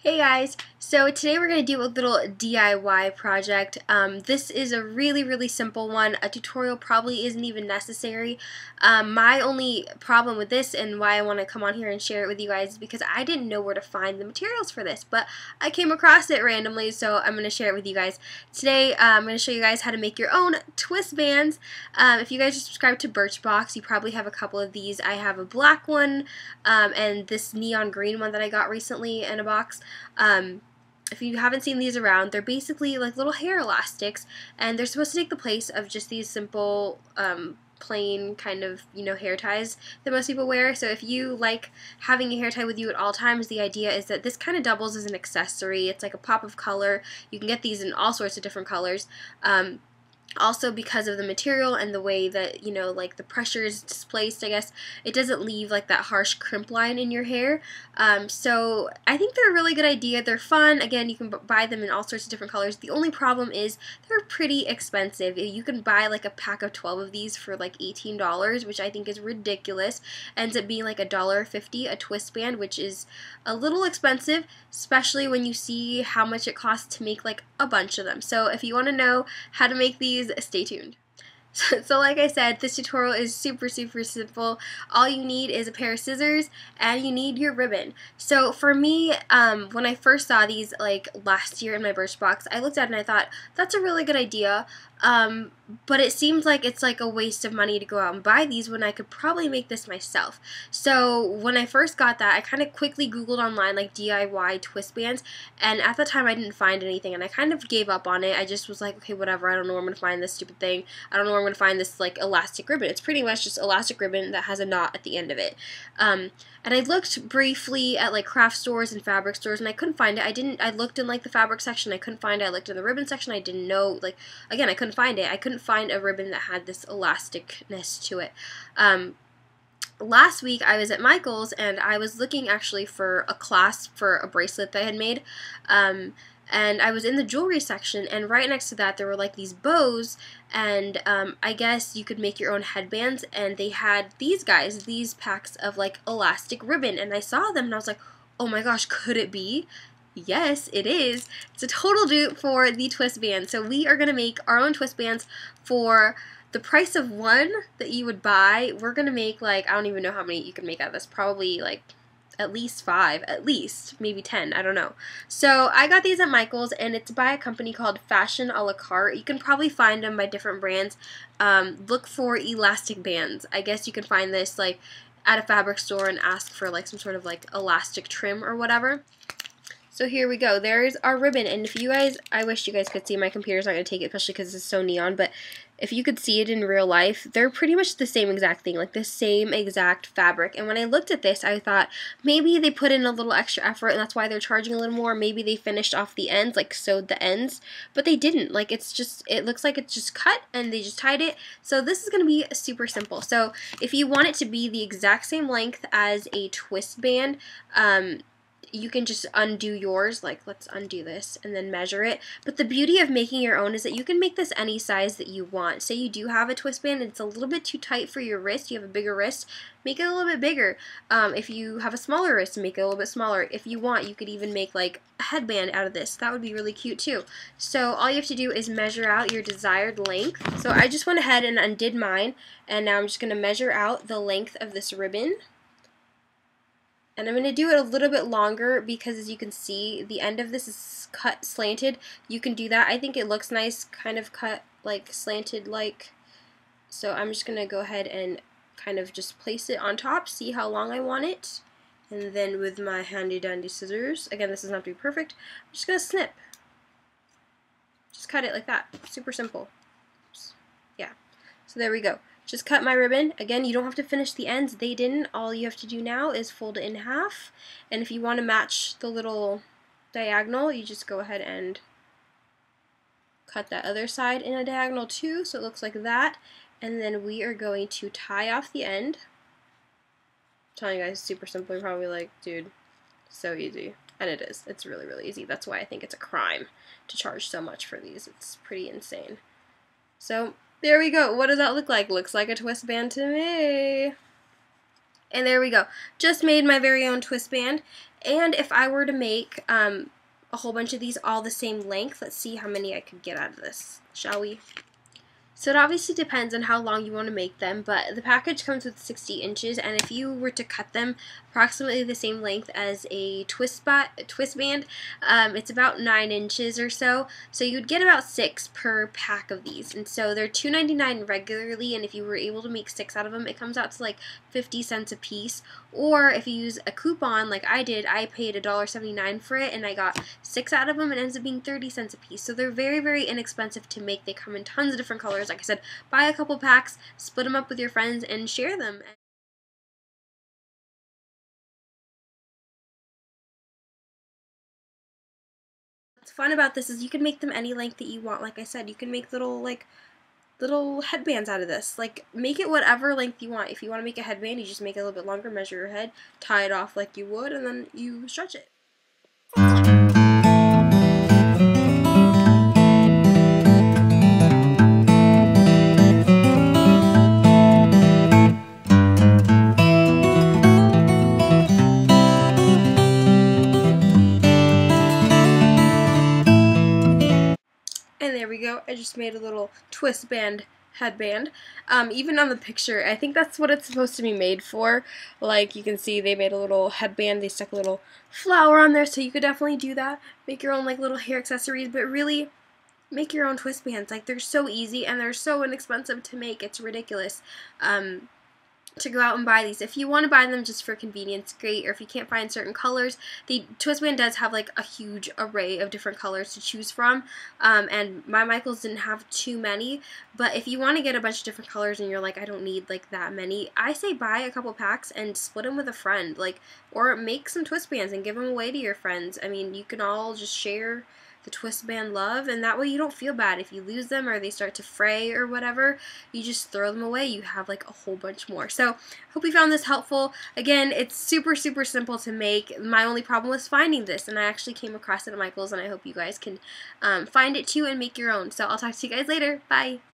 Hey guys, so today we're going to do a little DIY project. This is a really simple one. A tutorial probably isn't even necessary. My only problem with this and why I want to come on here and share it with you guys is because I didn't know where to find the materials for this, but I came across it randomly, so I'm going to share it with you guys. Today I'm going to show you guys how to make your own twist bands. If you guys are subscribed to Birchbox, you probably have a couple of these. I have a black one and this neon green one that I got recently in a box. If you haven't seen these around, they're basically like little hair elastics, and they're supposed to take the place of just these simple plain kind of, hair ties that most people wear. So if you like having a hair tie with you at all times, the idea is that this kind of doubles as an accessory. It's like a pop of color. You can get these in all sorts of different colors. Also, because of the material and the way that, like the pressure is displaced, I guess, it doesn't leave like that harsh crimp line in your hair. So I think they're a really good idea. They're fun. Again, you can buy them in all sorts of different colors. The only problem is they're pretty expensive. You can buy like a pack of 12 of these for like $18, which I think is ridiculous. Ends up being like $1.50 a twist band, which is a little expensive, especially when you see how much it costs to make like a bunch of them. So if you want to know how to make these, stay tuned. So like I said, this tutorial is super simple. All you need is a pair of scissors and you need your ribbon. So for me, when I first saw these like last year in my Birchbox, I looked at it and I thought, that's a really good idea. But it seems like it's like a waste of money to go out and buy these when I could probably make this myself. So when I first got that, I kind of quickly Googled online like DIY twist bands, and at the time I didn't find anything, and I kind of gave up on it. I just was like, okay, whatever, I don't know where I'm going to find this stupid thing. I don't know where I'm going to find this like elastic ribbon. It's pretty much just elastic ribbon that has a knot at the end of it. And I looked briefly at like craft stores and fabric stores, and I couldn't find it. I looked in like the fabric section, I couldn't find it. I looked in the ribbon section, I didn't know, like, again, I couldn't find it. I couldn't find a ribbon that had this elasticness to it. Last week I was at Michael's and I was looking actually for a clasp for a bracelet that I had made. And I was in the jewelry section, and right next to that there were like these bows, and I guess you could make your own headbands, and they had these guys, these packs of like elastic ribbon, and I saw them and I was like, oh my gosh, could it be? Yes, it is. It's a total dupe for the twist band. So we are going to make our own twist bands for the price of one that you would buy. We're going to make like, I don't even know how many you can make out of this, probably like at least 5, at least, maybe 10, I don't know. So I got these at Michael's, and it's by a company called Fashion a la Carte. You can probably find them by different brands. Look for elastic bands. I guess you can find this like at a fabric store and ask for like some sort of like elastic trim or whatever. So here we go. There's our ribbon, and if you guys, I wish you guys could see, my computer's not going to take it, especially because it's so neon, but if you could see it in real life, they're pretty much the same exact thing, like the same exact fabric. And when I looked at this, I thought maybe they put in a little extra effort and that's why they're charging a little more. Maybe they finished off the ends, like sewed the ends, but they didn't. Like it's just, it looks like it's just cut and they just tied it. So this is going to be super simple. So if you want it to be the exact same length as a twist band, you can just undo yours, like let's undo this and then measure it. But the beauty of making your own is that you can make this any size that you want. Say you do have a twist band and it's a little bit too tight for your wrist, you have a bigger wrist, make it a little bit bigger. If you have a smaller wrist, make it a little bit smaller. If you want, you could even make like a headband out of this. That would be really cute too. So all you have to do is measure out your desired length. So I just went ahead and undid mine, and now I'm just going to measure out the length of this ribbon. And I'm going to do it a little bit longer because, as you can see, the end of this is cut slanted. You can do that. I think it looks nice, kind of cut like slanted like. So I'm just going to go ahead and kind of just place it on top, see how long I want it. And then with my handy dandy scissors, again, this doesn't have to be perfect, I'm just going to snip. Just cut it like that. Super simple. Oops. Yeah. So there we go. Just cut my ribbon. Again, you don't have to finish the ends. They didn't. All you have to do now is fold it in half. And if you want to match the little diagonal, you just go ahead and cut that other side in a diagonal too, so it looks like that. And then we are going to tie off the end. I'm telling you guys, super simple. You're probably like, dude, so easy. And it is. It's really easy. That's why I think it's a crime to charge so much for these. It's pretty insane. So there we go. What does that look like? Looks like a twist band to me. And there we go. Just made my very own twist band. And if I were to make a whole bunch of these all the same length, let's see how many I could get out of this, shall we? So it obviously depends on how long you want to make them, but the package comes with 60 inches, and if you were to cut them approximately the same length as a twist band, it's about 9 inches or so. So you'd get about 6 per pack of these, and so they're $2.99 regularly, and if you were able to make 6 out of them, it comes out to like 50 cents a piece. Or if you use a coupon like I did, I paid $1.79 for it, and I got 6 out of them, and it ends up being 30 cents a piece. So they're very, very inexpensive to make. They come in tons of different colors. Like I said, buy a couple packs, split them up with your friends, and share them. What's fun about this is you can make them any length that you want. Like I said, you can make little headbands out of this. Like, make it whatever length you want. If you want to make a headband, you just make it a little bit longer, measure your head, tie it off like you would, and then you stretch it. And there we go. I just made a little twist band headband. Even on the picture, I think that's what it's supposed to be made for. Like, you can see they made a little headband. They stuck a little flower on there, so you could definitely do that. Make your own like little hair accessories, but really make your own twist bands. Like, they're so easy and they're so inexpensive to make. It's ridiculous. To go out and buy these. If you want to buy them just for convenience, great. Or if you can't find certain colors, the Twistband does have like a huge array of different colors to choose from. And my Michaels didn't have too many. But if you want to get a bunch of different colors and you're like, I don't need like that many, I say buy a couple packs and split them with a friend. Like, or make some Twistbands and give them away to your friends. I mean, you can all just share the Twistband love, and that way you don't feel bad if you lose them or they start to fray or whatever. You just throw them away. You have like a whole bunch more. So hope you found this helpful. Again, it's super simple to make. My only problem was finding this, and I actually came across it at Michael's, and I hope you guys can find it too and make your own. So I'll talk to you guys later. Bye.